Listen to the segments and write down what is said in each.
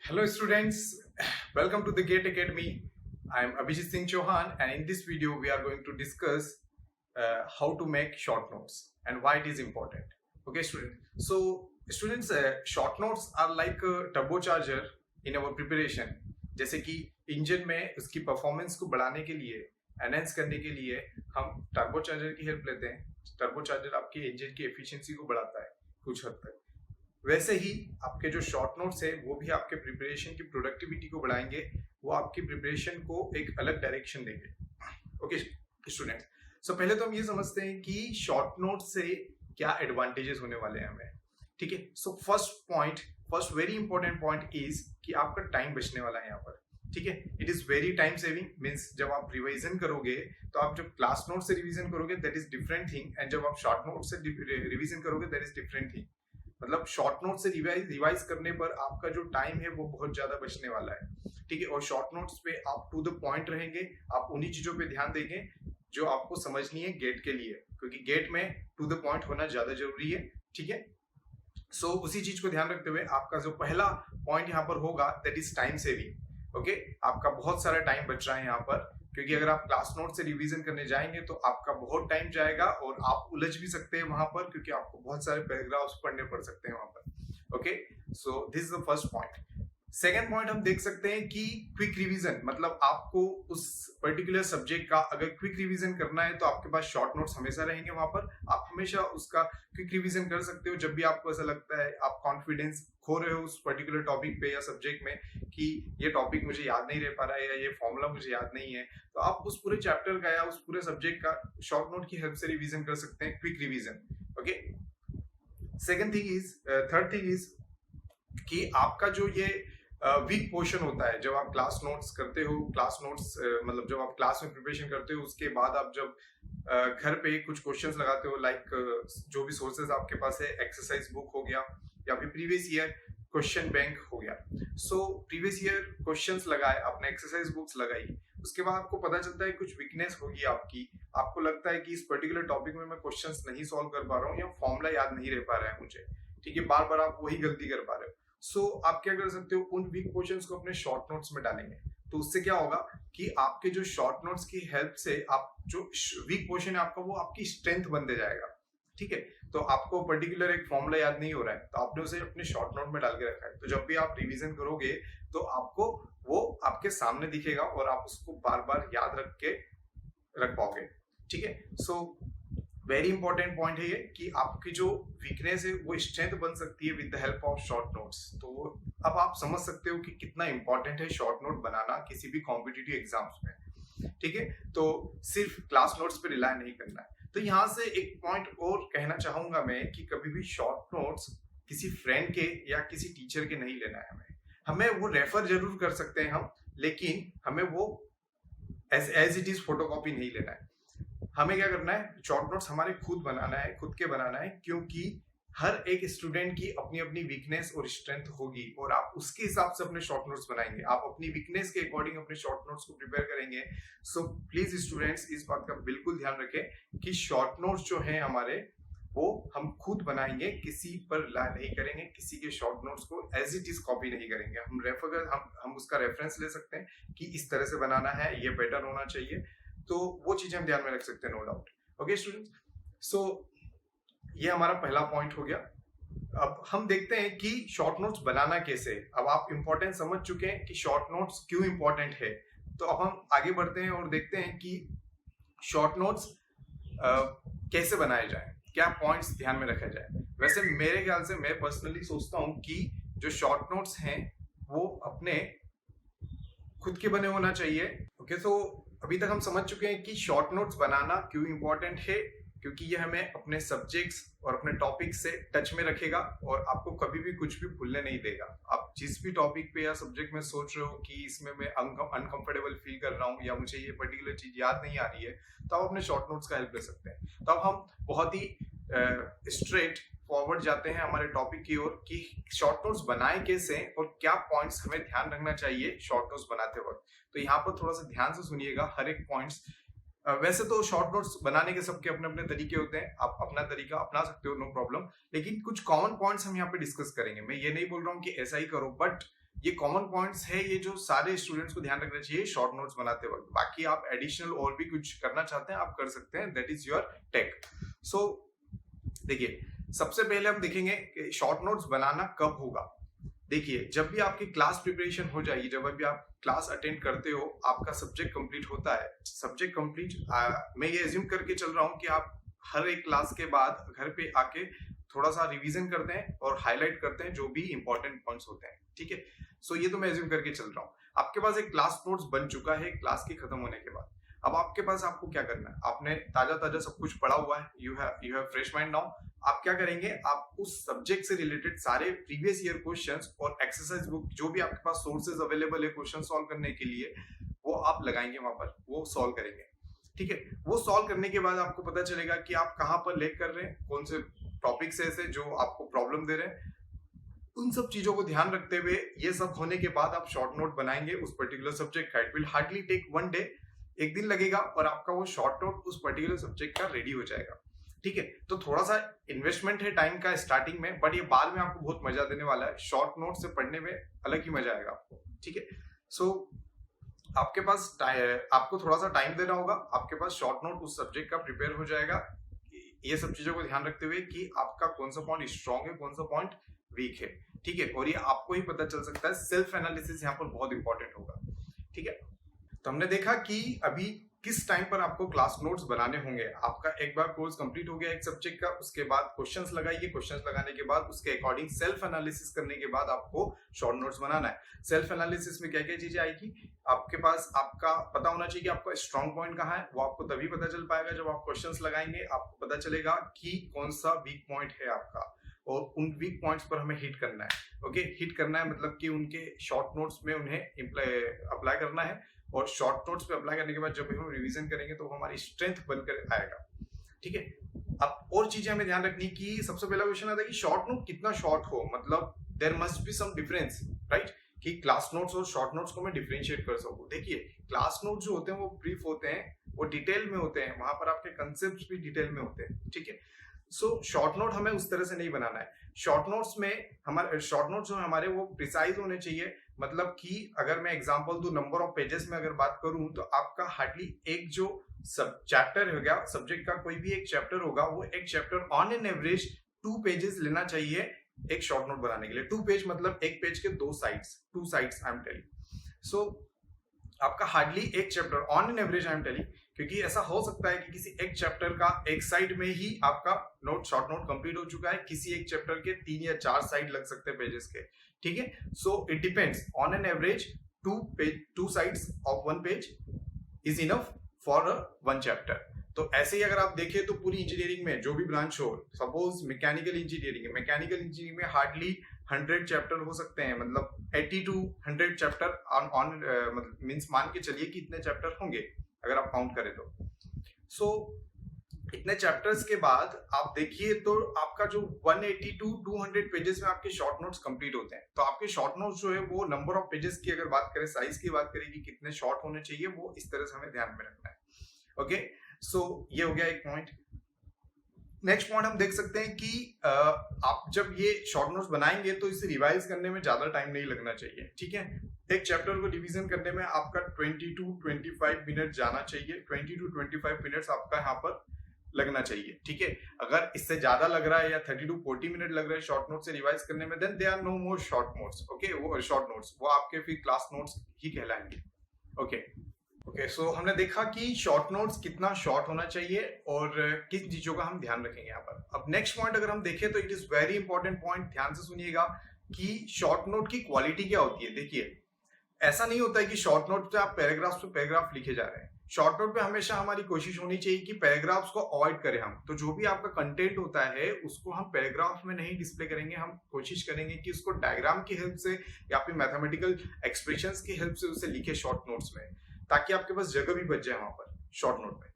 Hello students, welcome to the GATE Academy. I am Abhijit Singh Chauhan, and in this video we are going to discuss how to make short notes and why it is important. Okay students, so students, short notes are like a turbocharger in our preparation. जैसे कि engine में उसकी performance को बढ़ाने के लिए, enhance करने के लिए हम टर्बोचार्जर की हेल्प लेते हैं. टर्बोचार्जर आपके इंजन की एफिशिएंसी को बढ़ाता है कुछ हद तक. वैसे ही आपके जो शॉर्ट नोट्स है वो भी आपके प्रिपरेशन की प्रोडक्टिविटी को बढ़ाएंगे, वो आपकी प्रिपरेशन को एक अलग डायरेक्शन देंगे. ओके स्टूडेंट्स, सो पहले तो हम ये समझते हैं कि शॉर्ट नोट से क्या एडवांटेजेस होने वाले हैं हमें. ठीक है, so first very important point is कि आपका टाइम बचने वाला है यहाँ पर. ठीक है, it is very time saving. Means जब आप रिवीजन करोगे तो आप जब क्लास नोट से रिवीजन करोगे that is different thing, and जब आप शॉर्ट नोट से रिवीजन करोगे दैट इज डिफरेंट थिंग. मतलब शॉर्ट नोट से रिवाइज करने पर आपका जो टाइम है वो बहुत ज्यादा बचने वाला है. ठीक है, और शॉर्ट नोट्स पे आप टू द पॉइंट रहेंगे, आप उन्हीं चीजों पे ध्यान देंगे जो आपको समझनी है गेट के लिए, क्योंकि गेट में टू द पॉइंट होना ज्यादा जरूरी है. ठीक है, सो उसी चीज को ध्यान रखते हुए आपका जो पहला पॉइंट यहाँ पर होगा that is time saving. Okay, आपका बहुत सारा टाइम बच रहा है यहाँ पर, क्योंकि अगर आप क्लास नोट से रिवीजन करने जाएंगे तो आपका बहुत टाइम जाएगा और आप उलझ भी सकते हैं वहां पर, क्योंकि आपको बहुत सारे पैराग्राफ्स पढ़ने पड़ सकते हैं वहां पर. Okay, so this is the first point. Second point हम देख सकते हैं कि क्विक रिवीजन, मतलब आपको उस पर्टिकुलर सब्जेक्ट का अगर क्विक रिवीजन करना है तो आपके पास शॉर्ट नोट्स हमेशा रहेंगे वहां पर. आप हमेशा उसका क्विक रिवीजन कर सकते हो जब भी आपको ऐसा लगता है आप कॉन्फिडेंस खो रहे हो उस पर्टिकुलर टॉपिक पे या सब्जेक्ट में कि ये टॉपिक मुझे याद नहीं रह पा रहा है या ये फॉर्मूला मुझे याद नहीं है, तो आप उस पूरे चैप्टर का या उस पूरे सब्जेक्ट का शॉर्ट नोट की हेल्प से रिवीजन कर सकते हैं, quick revision. Okay, third thing is कि आपका जो ये वीक पोर्शन होता है जब आप क्लास नोट्स करते हो, क्लास नोट्स मतलब जब आप क्लास में प्रिपरेशन करते हो उसके बाद आप जब घर पे कुछ क्वेश्चंस लगाते हो, लाइक जो भी सोर्सेज आपके पास है, एक्सरसाइज बुक हो गया या फिर प्रीवियस ईयर क्वेश्चन बैंक हो गया. सो प्रीवियस ईयर क्वेश्चंस लगाए, आपने एक्सरसाइज बुक्स लगाई, उसके बाद आपको पता चलता है कुछ वीकनेस होगी आपकी, आपको लगता है कि इस पर्टिकुलर टॉपिक में मैं क्वेश्चंस नहीं सॉल्व कर पा रहा हूँ या फॉर्मूला याद नहीं रह पा रहा है मुझे. ठीक है, बार बार आप वही गलती कर पा रहे हो. सो आप क्या कर सकते हो, उन वीक पोर्शंस को अपने शॉर्ट नोट्स में डालेंगे. तो उससे क्या होगा कि आपके जो शॉर्ट नोट्स की हेल्प से आप जो वीक पोर्शन है आपका वो आपकी स्ट्रेंथ बनते जाएगा. ठीक है, तो आपको पर्टिकुलर एक फॉर्मूला याद नहीं हो रहा है तो आपने उसे अपने शॉर्ट नोट में डाल के रखा है, तो जब भी आप रिवीजन करोगे तो आपको वो आपके सामने दिखेगा और आप उसको बार बार याद रख पाओगे. ठीक है, सो वेरी इंपॉर्टेंट पॉइंट है ये कि आपकी जो वीकनेस है वो स्ट्रेंथ बन सकती है with the help of short notes. तो अब आप समझ सकते हो कि कितना इंपॉर्टेंट है शॉर्ट नोट बनाना किसी भी कॉम्पिटिटिव एग्जाम्स में. ठीक है, तो सिर्फ क्लास नोट्स पे रिलाय नहीं करना है. तो यहाँ से एक पॉइंट और कहना चाहूंगा मैं कि कभी भी शॉर्ट नोट्स किसी फ्रेंड के या किसी टीचर के नहीं लेना है. हमें वो रेफर जरूर कर सकते हैं हम, लेकिन हमें वो एज इट इज फोटोकॉपी नहीं लेना है. हमें क्या करना है, शॉर्ट नोट्स हमारे खुद बनाना है, खुद के बनाना है, क्योंकि हर एक स्टूडेंट की अपनी अपनी वीकनेस और स्ट्रेंथ होगी और आप उसके हिसाब से अपने शॉर्ट नोट्स बनाएंगे, आप अपनी वीकनेस के अकॉर्डिंग अपने शॉर्ट नोट्स को प्रिपेयर करेंगे. सो प्लीज स्टूडेंट्स इस बात का बिल्कुल ध्यान रखें कि शॉर्ट नोट्स जो हैं हमारे वो हम खुद बनाएंगे, किसी पर रिलाय नहीं करेंगे, किसी के शॉर्ट नोट्स को एज इट इज कॉपी नहीं करेंगे. हम उसका रेफरेंस ले सकते हैं कि इस तरह से बनाना है, ये बेटर होना चाहिए, तो वो चीजें हम ध्यान में रख सकते हैं, नो डाउट. ओके स्टूडेंट्स, सो ये हमारा पहला पॉइंट हो गया. अब हम देखते हैं कि शॉर्ट नोट्स बनाना कैसे. अब आप इंपॉर्टेंट समझ चुके हैं कि शॉर्ट नोट्स क्यों इंपॉर्टेंट है, तो अब हम आगे बढ़ते हैं और देखते हैं कि शॉर्ट नोट्स कैसे बनाए जाए, क्या पॉइंट्स ध्यान में रखा जाए. वैसे मेरे ख्याल से मैं पर्सनली सोचता हूं कि जो शॉर्ट नोट्स हैं वो अपने खुद के बने होना चाहिए. ओके, सो अभी तक हम समझ चुके हैं कि शॉर्ट नोट्स बनाना क्यों इंपॉर्टेंट है, क्योंकि ये हमें अपने सब्जेक्ट्स और अपने टॉपिक से टच में रखेगा और आपको कभी भी कुछ भी भूलने नहीं देगा। आप जिस भी टॉपिक पे या सब्जेक्ट में सोच रहे हो कि इसमें मैं अनकंफर्टेबल फील कर रहा हूँ या मुझे ये पर्टिकुलर चीज याद नहीं आ रही है, तो आप अपने शॉर्ट नोट्स का हेल्प ले सकते हैं। तो अब हम बहुत ही स्ट्रेट फॉरवर्ड जाते हैं हमारे टॉपिक की ओर कि शॉर्ट नोट्स बनाए कैसे और क्या पॉइंट्स हमें ध्यान रखना चाहिए शॉर्ट नोट्स बनाते वक्त। तो यहाँ पर थोड़ा सा ध्यान से सुनिएगा हर एक पॉइंट्स। वैसे तो शॉर्ट नोट्स बनाने के सबके अपने अपने तरीके होते हैं, आप अपना तरीका अपना सकते हो, नो प्रॉब्लम, लेकिन कुछ कॉमन पॉइंट्स हम यहाँ पे डिस्कस करेंगे। मैं ये नहीं बोल रहा हूँ कि ऐसा ही करो, बट ये कॉमन पॉइंट्स है, ये जो सारे स्टूडेंट्स को ध्यान रखना चाहिए शॉर्ट नोट्स बनाते वक्त। बाकी आप एडिशनल और भी कुछ करना चाहते हैं आप कर सकते हैं, दैट इज योर टेक। सो देखिए, सबसे पहले हम देखेंगे कि शॉर्ट नोट्स बनाना कब होगा। देखिए, जब भी आपकी क्लास प्रिपरेशन हो जाएगी, जब भी आप क्लास अटेंड करते हो, आपका सब्जेक्ट कंप्लीट होता है। सब्जेक्ट कंप्लीट मैं ये एज्यूम करके चल रहा हूँ कि आप हर एक क्लास के बाद घर पे आके थोड़ा सा रिवीजन करते हैं और हाईलाइट करते हैं जो भी इंपॉर्टेंट पॉइंट्स होते हैं, ठीक है। सो ये तो मैं एज्यूम करके चल रहा हूँ। आपके पास एक क्लास नोट्स बन चुका है क्लास के खत्म होने के बाद। अब आपके पास आपको क्या करना है, आपने ताजा ताजा सब कुछ पढ़ा हुआ है, you have fresh mind now. आप क्या करेंगे, आप उस सब्जेक्ट से रिलेटेड सारे प्रीवियस ईयर क्वेश्चंस और एक्सरसाइज बुक जो भी आपके पास सोर्सेज अवेलेबल है क्वेश्चन सॉल्व करने के लिए, वो आप लगाएंगे वहां पर, वो सॉल्व करेंगे, ठीक है। वो सॉल्व करने के बाद आपको पता चलेगा कि आप कहाँ पर लैग कर रहे हैं, कौन से टॉपिक्स ऐसे जो आपको प्रॉब्लम दे रहे हैं। उन सब चीजों को ध्यान रखते हुए ये सब होने के बाद आप शॉर्ट नोट बनाएंगे उस पर्टिकुलर सब्जेक्ट का। It will hardly take 1 day, एक दिन लगेगा और आपका वो शॉर्ट नोट उस पर्टिकुलर सब्जेक्ट का रेडी हो जाएगा, ठीक है। तो थोड़ा सा इन्वेस्टमेंट है टाइम का स्टार्टिंग में, बट ये बाद में आपको बहुत मजा देने वाला है। शॉर्ट नोट से पढ़ने में अलग ही मजा आएगा आपको, ठीक है। सो आपके पास आपको थोड़ा सा टाइम देना होगा, आपके पास शॉर्ट नोट उस सब्जेक्ट का प्रिपेयर हो जाएगा। ये सब चीजों को ध्यान रखते हुए कि आपका कौन सा पॉइंट स्ट्रॉन्ग है, कौन सा पॉइंट वीक है, ठीक है। और ये आपको ही पता चल सकता है, सेल्फ एनालिसिस यहाँ पर बहुत इंपॉर्टेंट होगा, ठीक है। तो हमने देखा कि अभी किस टाइम पर आपको क्लास नोट्स बनाने होंगे। आपका एक बार कोर्स कंप्लीट हो गया एक सब्जेक्ट का, उसके बाद क्वेश्चंस लगाइए, क्वेश्चंस लगाने के बाद उसके अकॉर्डिंग सेल्फ एनालिसिस करने के बाद आपको शॉर्ट नोट्स बनाना है। सेल्फ एनालिसिस में क्या क्या चीजें आएगी, आपके पास आपका पता होना चाहिए कि आपका स्ट्रॉन्ग पॉइंट कहाँ है। वो आपको तभी पता चल पाएगा जब आप क्वेश्चंस लगाएंगे, आपको पता चलेगा कि कौन सा वीक पॉइंट है आपका, और उन वीक पॉइंट्स पर हमें हिट करना है। ओके, हिट करना है मतलब कि उनके शॉर्ट नोट्स में उन्हें अप्लाई करना है, और शॉर्ट नोट्स पे अप्लाई करने के बाद जब हम रिवीजन करेंगे तो हमारी स्ट्रेंथ बनकर आएगा, ठीक है। अब और चीजें हमें ध्यान रखनी की, सबसे पहला क्वेश्चन आता है कि शॉर्ट नोट कितना शॉर्ट हो, मतलब there must be some difference, right, कि क्लास नोट्स और शॉर्ट नोट्स को मैं डिफरेंशिएट कर सकूं। देखिए, क्लास नोट जो होते हैं वो ब्रीफ होते हैं, वो डिटेल में होते हैं, वहां पर आपके कंसेप्ट भी डिटेल में होते हैं, ठीक है। सो शॉर्ट नोट हमें उस तरह से नहीं बनाना है। शॉर्ट नोट्स में हमारे शॉर्ट नोट्स जो हमारे वो प्रिसाइज होने चाहिए, मतलब कि अगर मैं एग्जांपल दूं, नंबर ऑफ पेजेस में अगर बात करूं तो आपका हार्डली एक जो सब चैप्टर हो गया, सब्जेक्ट का कोई भी एक चैप्टर होगा, वो एक chapter on an average 2 pages लेना चाहिए एक शॉर्ट नोट बनाने के लिए। 2 पेज मतलब एक पेज के 2 sides, 2 sides I am telling. So आपका हार्डली एक chapter on an average I am telling, क्योंकि ऐसा हो सकता है कि किसी एक चैप्टर का एक साइड में ही आपका नोट शॉर्ट नोट कंप्लीट हो चुका है, किसी एक चैप्टर के 3 या 4 साइड लग सकते हैं पेजेस के, ठीक है। So it depends, on an average 2 sides of 1 page is enough for 1 chapter. तो ऐसे ही अगर आप देखें तो पूरी इंजीनियरिंग में जो भी ब्रांच हो, सपोज मैकेनिकल इंजीनियरिंग है, मैकेनिकल इंजीनियरिंग में हार्डली 100 चैप्टर हो सकते हैं, मतलब 80 to 100 चैप्टर ऑन मतलब मींस मान के चलिए कि इतने चैप्टर होंगे अगर आप काउंट करें तो। सो इतने चैप्टर्स के बाद आप देखिए तो आपका जो 180 to 200 पेजेस में आपके शॉर्ट नोट्स कंप्लीट होते हैं। तो आपके शॉर्ट नोट्स जो है वो नंबर ऑफ पेजेस की अगर बात करें, साइज की बात करें कि कितने शॉर्ट होने चाहिए, वो इस तरह से हमें ध्यान में रखना है। ओके, सो ये हो गया एक पॉइंट। नेक्स्ट पॉइंट हम देख सकते हैं कि आप जब ये शॉर्ट नोट्स बनाएंगे तो इसे रिवाइज करने में ज्यादा टाइम नहीं लगना चाहिए, ठीक है। एक चैप्टर को रिवीजन करने में आपका 20 to 25 मिनट जाना चाहिए, 20 to 25 मिनट्स आपका यहाँ पर लगना चाहिए, ठीक है। अगर इससे ज्यादा लग रहा है या 30 to 40 मिनट लग रहा है शॉर्ट नोट से रिवाइज करने में, then they are no more short notes. Okay, वो शॉर्ट नोट्स वो आपके फिर क्लास नोट्स ही कहलाएंगे। ओके, सो हमने देखा कि शॉर्ट नोट्स कितना शॉर्ट होना चाहिए और किन चीजों का हम ध्यान रखेंगे यहाँ पर। अब नेक्स्ट पॉइंट अगर हम देखें तो it is very important point, ध्यान से सुनिएगा कि शॉर्ट नोट की क्वालिटी क्या होती है। देखिए, ऐसा नहीं होता है कि शॉर्ट नोट पे आप पैराग्राफ पे पैराग्राफ लिखे जा रहे हैं। शॉर्ट नोट पे हमेशा हमारी कोशिश होनी चाहिए कि पैराग्राफ्स को अवॉइड करें हम। तो जो भी आपका कंटेंट होता है उसको हम पैराग्राफ में नहीं डिस्प्ले करेंगे, हम कोशिश करेंगे कि उसको डायग्राम की हेल्प से या फिर मैथमेटिकल एक्सप्रेशंस की हेल्प से उसे लिखे शॉर्ट नोट्स में, ताकि आपके पास जगह भी बच जाए वहां पर शॉर्ट नोट में।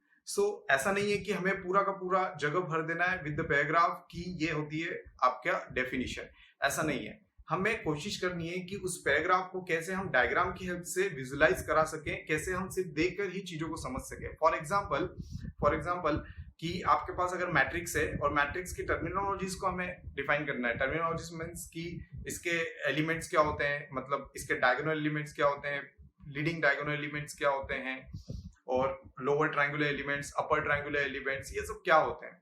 ऐसा नहीं है कि हमें पूरा का पूरा जगह भर देना है विद द पैराग्राफ की ये होती है आपका डेफिनेशन। ऐसा नहीं है, हमें कोशिश करनी है कि उस पैराग्राफ को कैसे हम डायग्राम की हेल्प से विजुलाइज करा सकें, कैसे हम सिर्फ देखकर ही चीजों को समझ सकें। फॉर एग्जांपल कि आपके पास अगर मैट्रिक्स है और मैट्रिक्स की टर्मिनोलॉजीज को हमें डिफाइन करना है। टर्मिनोलॉजीज मींस कि इसके एलिमेंट्स क्या होते हैं, मतलब इसके डायगोनल एलिमेंट्स क्या होते हैं, लीडिंग डायगोनल एलिमेंट्स क्या होते हैं, और lower triangular elements, upper triangular elements, ये सब क्या होते हैं।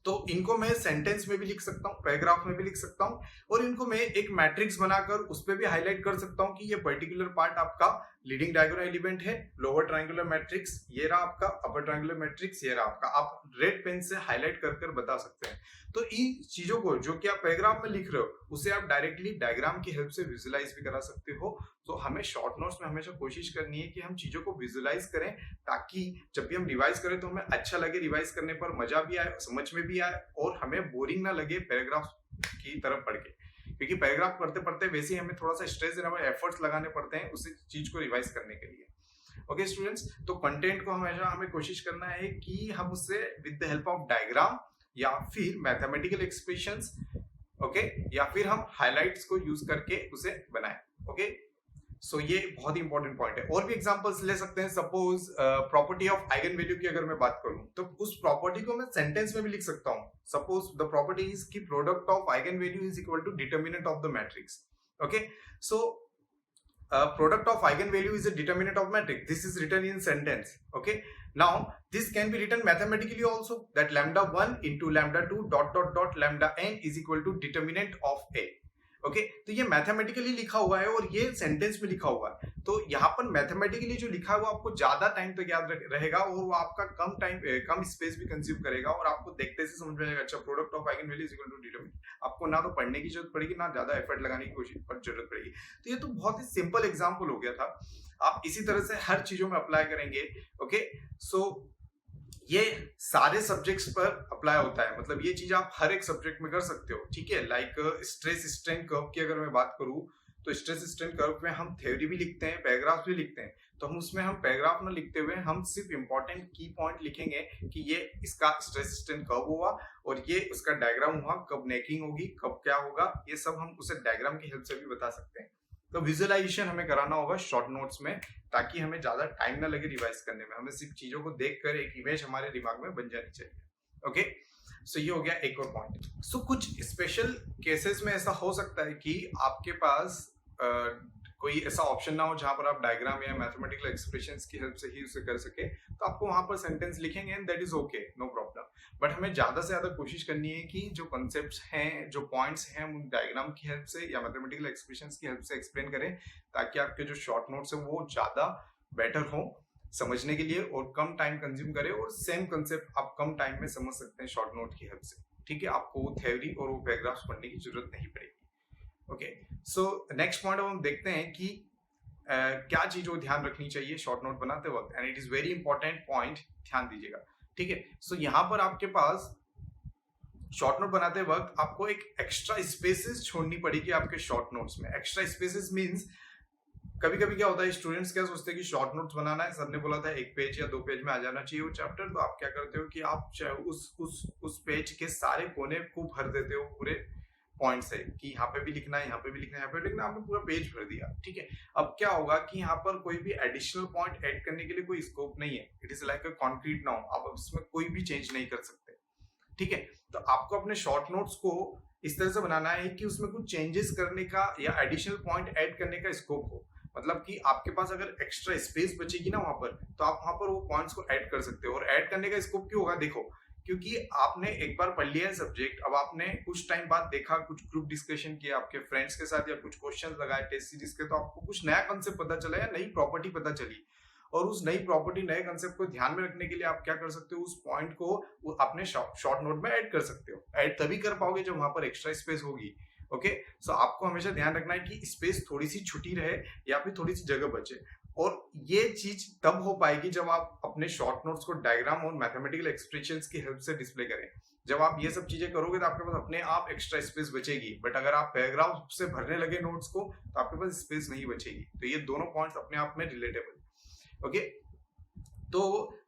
तो इनको मैं सेंटेंस में भी लिख सकता हूँ, पैराग्राफ में भी लिख सकता हूँ, और इनको मैं एक मैट्रिक्स बनाकर उस पर भी हाईलाइट कर सकता हूँ कि ये पर्टिकुलर पार्ट आपका लीडिंग डायगोनल एलिमेंट है, लोअर ट्रायंगुलर मैट्रिक्स ये रहा आपका, अपर ट्रायंगुलर मैट्रिक्स ये रहा आपका। आप रेड पेन से हाईलाइट कर कर बता सकते हैं। तो इन चीजों को जो कि आप पैराग्राफ में लिख रहे हो उसे आप डायरेक्टली डायग्राम की हेल्प से विजुलाइज भी करा सकते हो। तो हमें शॉर्ट नोट्स में हमेशा कोशिश करनी है कि हम चीजों को विजुलाइज करें, ताकि जब भी हम रिवाइज करें तो हमें अच्छा लगे, रिवाइज करने पर मजा भी आए, समझ में भी आए, और हमें बोरिंग ना लगे पैराग्राफ की तरफ पढ़ के। क्योंकि पैराग्राफ पढ़ते पढ़ते वैसे ही हमें थोड़ा सा स्ट्रेस देना पड़े, एफर्ट्स लगाने पड़ते हैं उस चीज को रिवाइज करने के लिए। ओके स्टूडेंट्स, तो कंटेंट को हमेशा हमें कोशिश करना है कि हम उससे with the help of diagram या फिर मैथमेटिकल एक्सप्रेशंस, ओके, या फिर हम हाइलाइट्स को यूज करके उसे बनाएं। ओके, सो ये बहुत ही इंपॉर्टेंट पॉइंट है। और भी एग्जांपल्स ले सकते हैं। Suppose property of eigen value की अगर मैं बात करूं तो उस प्रॉपर्टी को मैं सेंटेंस में भी लिख सकता हूं। सपोज द प्रॉपर्टी इज कि product of eigen value is equal to determinant of the matrix. Okay, so product of eigenvalue is a determinant of matrix. This is written in sentence. Okay, now this can be written mathematically also, that lambda 1 into lambda 2 dot dot dot lambda n is equal to determinant of a. Okay, तो ये mathematically लिखा हुआ है और ये sentence में लिखा हुआ है। तो यहाँ पर मैथमेटिकली जो लिखा है वो आपको ज्यादा टाइम तक याद रहेगा, और वो आपका कम स्पेस भी कंज्यूम करेगा, और आपको देखते से समझ में आएगा अच्छा product of eigen value is equal to determinant. आपको ना तो पढ़ने की जरूरत पड़ेगी, ना ज्यादा एफर्ट लगाने की कोशिश पर जरूरत पड़ेगी। तो ये तो बहुत ही सिंपल एग्जाम्पल हो गया था। आप इसी तरह से हर चीजों में अप्लाई करेंगे। ओके, सो ये सारे सब्जेक्ट्स पर अप्लाई होता है, मतलब ये चीज आप हर एक सब्जेक्ट में कर सकते हो। ठीक है, लाइक स्ट्रेस स्ट्रेन कर्व की अगर मैं बात करूं तो स्ट्रेस स्ट्रेन कर्व में हम थ्योरी भी लिखते हैं, पैराग्राफ भी लिखते हैं। तो हम उसमें हम पैराग्राफ में लिखते हुए हम सिर्फ इंपॉर्टेंट की पॉइंट लिखेंगे कि ये इसका स्ट्रेस स्ट्रेन कर्व हुआ और ये उसका डायग्राम हुआ, कब नेकिंग होगी, कब क्या होगा, ये सब हम उसे डायग्राम की हेल्प से भी बता सकते हैं। तो विजुअलाइजेशन हमें कराना होगा शॉर्ट नोट्स में, ताकि हमें ज्यादा टाइम ना लगे रिवाइज करने में। हमें सिर्फ चीजों को देखकर एक इमेज हमारे दिमाग में बन जानी चाहिए। ओके, सो ये हो गया एक और पॉइंट। सो कुछ स्पेशल केसेस में ऐसा हो सकता है कि आपके पास कोई ऐसा ऑप्शन ना हो जहां पर आप डायग्राम या मैथमेटिकल एक्सप्रेशंस की हेल्प से ही उसे कर सके, तो आपको वहां पर सेंटेंस लिखेंगे and that is okay, no problem. But हमें ज्यादा से ज्यादा कोशिश करनी है कि जो कॉन्सेप्ट्स हैं, जो पॉइंट्स हैं, हम डायग्राम की हेल्प से या मैथमेटिकल एक्सप्रेशंस की हेल्प से एक्सप्लेन करें, ताकि आपके जो शॉर्ट नोट्स है वो ज्यादा बेटर हो समझने के लिए और कम टाइम कंज्यूम करे, और सेम कंसेप्ट आप कम टाइम में समझ सकते हैं शॉर्ट नोट की हेल्प से। ठीक है, आपको वो थ्योरी और वो पैराग्राफ्स पढ़ने की जरूरत नहीं पड़ेगी। ओके, सो नेक्स्ट पॉइंट हम देखते हैं कि क्या चीजों को ध्यान रखनी चाहिए शॉर्ट नोट बनाते वक्त, and it is very important point, ध्यान दीजिएगा। ठीक है, सो यहाँ पर आपके पास शॉर्ट नोट बनाते वक्त आपको एक एक्स्ट्रा स्पेसेस छोड़नी पड़ेगी आपके शॉर्ट नोट्स में। एक्स्ट्रा स्पेसेस मींस कभी कभी क्या होता है, स्टूडेंट्स क्या सोचते हैं कि शॉर्ट नोट्स बनाना है, सर ने बोला था 1 पेज या 2 पेज में आ जाना चाहिए वो चैप्टर, तो आप क्या करते हो कि आप उस पेज के सारे कोने को भर देते हो पूरे पॉइंट से, कि यहाँ पे भी लिखना है, यहाँ पे भी लिखना है, यहाँ पे भी लिखना है, आपने पूरा पेज भर दिया। ठीक है, अब क्या होगा कि यहाँ पर कोई भी एडिशनल पॉइंट ऐड करने के लिए कोई स्कोप नहीं है। It is like a concrete noun, आप इसमें कोई भी चेंज नहीं कर सकते। ठीक है, तो आपको अपने शॉर्ट नोट्स को इस तरह से बनाना है कि उसमें कुछ चेंजेस करने का या एडिशनल पॉइंट ऐड करने का स्कोप हो। मतलब कि आपके पास अगर एक्स्ट्रा स्पेस बचेगी ना वहां पर, तो आप वहां पर वो पॉइंट्स को ऐड कर सकते हो। और ऐड करने का स्कोप क्यों होगा, देखो, क्योंकि आपने एक बार पढ़ लिया है सब्जेक्ट, अब आपने कुछ टाइम बाद देखा, कुछ ग्रुप डिस्कशन किया आपके फ्रेंड्स के साथ या कुछ क्वेश्चंस लगाए टेस्ट सीरीज के, तो आपको कुछ नया कंसेप्ट पता चला या नई प्रॉपर्टी पता चली, और उस नई प्रॉपर्टी, नए कंसेप्ट को ध्यान में रखने के लिए आप क्या कर सकते हो, उस पॉइंट को अपने शॉर्ट नोट में ऐड कर सकते हो। ऐड तभी कर पाओगे जब वहां पर एक्स्ट्रा स्पेस होगी। ओके, सो आपको हमेशा ध्यान रखना है कि स्पेस थोड़ी सी छुटी रहे या फिर थोड़ी सी जगह बचे। और ये चीज तब हो पाएगी जब आप अपने शॉर्ट नोट्स को डायग्राम और मैथमेटिकल एक्सप्रेशंस की हेल्प से डिस्प्ले करें। जब आप ये सब चीजें करोगे तो आपके पास अपने आप एक्स्ट्रा स्पेस बचेगी, बट अगर आप पैराग्राफ से भरने लगे नोट्स को तो आपके पास स्पेस नहीं बचेगी। तो ये दोनों पॉइंट्स अपने आप में रिलेटेबल। ओके, तो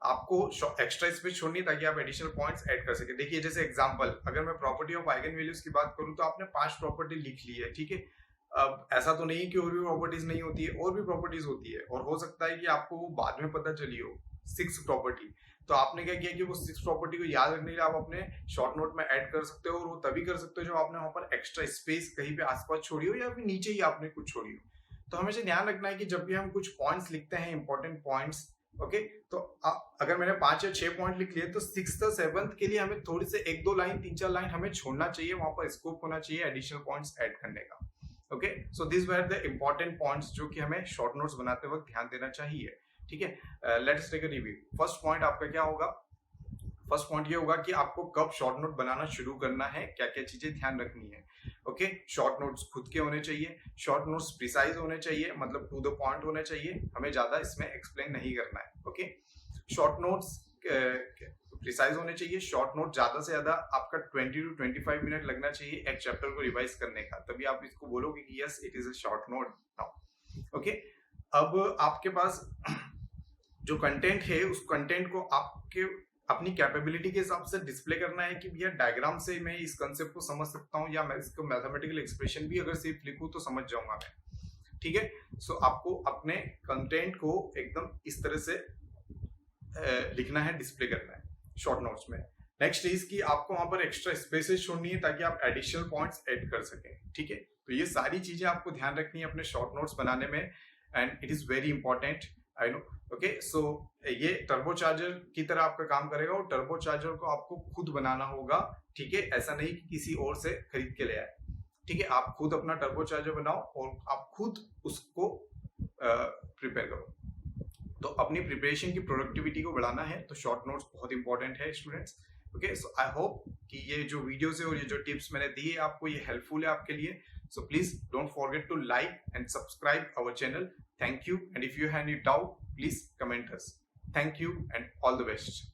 आपको एक्स्ट्रा स्पेस छोड़नी है ताकि आप एडिशनल पॉइंट्स ऐड कर सके। देखिए जैसे एग्जांपल, अगर मैं प्रॉपर्टी ऑफ आइगन वैल्यूज की बात करूं तो आपने 5 प्रॉपर्टी लिख ली है, ठीक है। अब ऐसा तो नहीं कि और भी प्रॉपर्टीज नहीं होती है, और भी प्रॉपर्टीज होती है, और हो सकता है कि आपको वो बाद में पता चली हो 6 प्रॉपर्टी। तो आपने क्या किया कि वो 6 प्रॉपर्टी को याद रखने के लिए आप अपने शॉर्ट नोट में ऐड कर सकते हो, और वो तभी कर सकते हो जब आपने वहां पर एक्स्ट्रा स्पेस कहीं पे आसपास छोड़ी हो या फिर नीचे ही आपने कुछ छोड़ी हो। तो हमेशा ध्यान रखना है कि जब भी हम कुछ पॉइंट्स लिखते हैं, इंपॉर्टेंट पॉइंट्स, ओके, तो अगर मैंने 5 या 6 पॉइंट लिख लिए तो 6th और 7th के लिए हमें थोड़ी से 1-2 लाइन, 3-4 लाइन हमें छोड़ना चाहिए, वहां पर स्कोप होना चाहिए एडिशनल पॉइंट्स ऐड करने का। Okay, so this were the important points जो कि हमें शॉर्ट नोट्स बनाते वक्त ध्यान देना चाहिए, ठीक है। Let's take a review. First point आपका क्या होगा? फर्स्ट पॉइंट ये होगा कि आपको कब शॉर्ट नोट बनाना शुरू करना है, क्या क्या चीजें ध्यान रखनी है। ओके, शॉर्ट नोट्स खुद के होने चाहिए, शॉर्ट नोट्स प्रिसाइज होने चाहिए, मतलब टू द पॉइंट होने चाहिए, हमें ज्यादा इसमें एक्सप्लेन नहीं करना है। ओके, शॉर्ट नोट्स प्रिसाइज होने चाहिए, शॉर्ट नोट ज्यादा से ज्यादा आपका 20 to 25 मिनट लगना चाहिए एक चैप्टर को रिवाइज करने का, तभी आप इसको बोलोगे कि yes it is a short note now. Okay, अब आपके पास जो कंटेंट है उस कंटेंट को आपके अपनी कैपेबिलिटी के हिसाब से डिस्प्ले करना है कि भैया डायग्राम से मैं इस कंसेप्ट को समझ सकता हूँ, या मैं इसको मैथमेटिकल एक्सप्रेशन भी अगर सिर्फ लिखूं तो समझ जाऊंगा मैं, ठीक है। सो आपको अपने कंटेंट को एकदम इस तरह से लिखना है, डिस्प्ले करना है शॉर्ट नोट्स में। नेक्स्ट इज कि आपको वहां पर एक्स्ट्रा स्पेसेस छोड़नी है ताकि आप एडिशनल पॉइंट्स ऐड कर सकें, ठीक है। तो ये सारी चीजें आपको ध्यान रखनी है अपने शॉर्ट नोट्स बनाने में, and it is very important, I know. Okay, so ये टर्बो चार्जर की तरह आपका काम करेगा, और टर्बो चार्जर को आपको खुद बनाना होगा, ठीक है। ऐसा नहीं कि किसी और से खरीद के ले आए, ठीक है। आप खुद अपना टर्बो चार्जर बनाओ और आप खुद उसको प्रिपेयर करो। तो अपनी प्रिपरेशन की प्रोडक्टिविटी को बढ़ाना है तो शॉर्ट नोट्स बहुत इंपॉर्टेंट है students. Okay, so I hope कि ये जो वीडियोस है और ये जो टिप्स मैंने दिए आपको ये हेल्पफुल है आपके लिए। So please don't forget to like and subscribe our channel. Thank you, and if you have any doubt, please comment us. Thank you and all the best.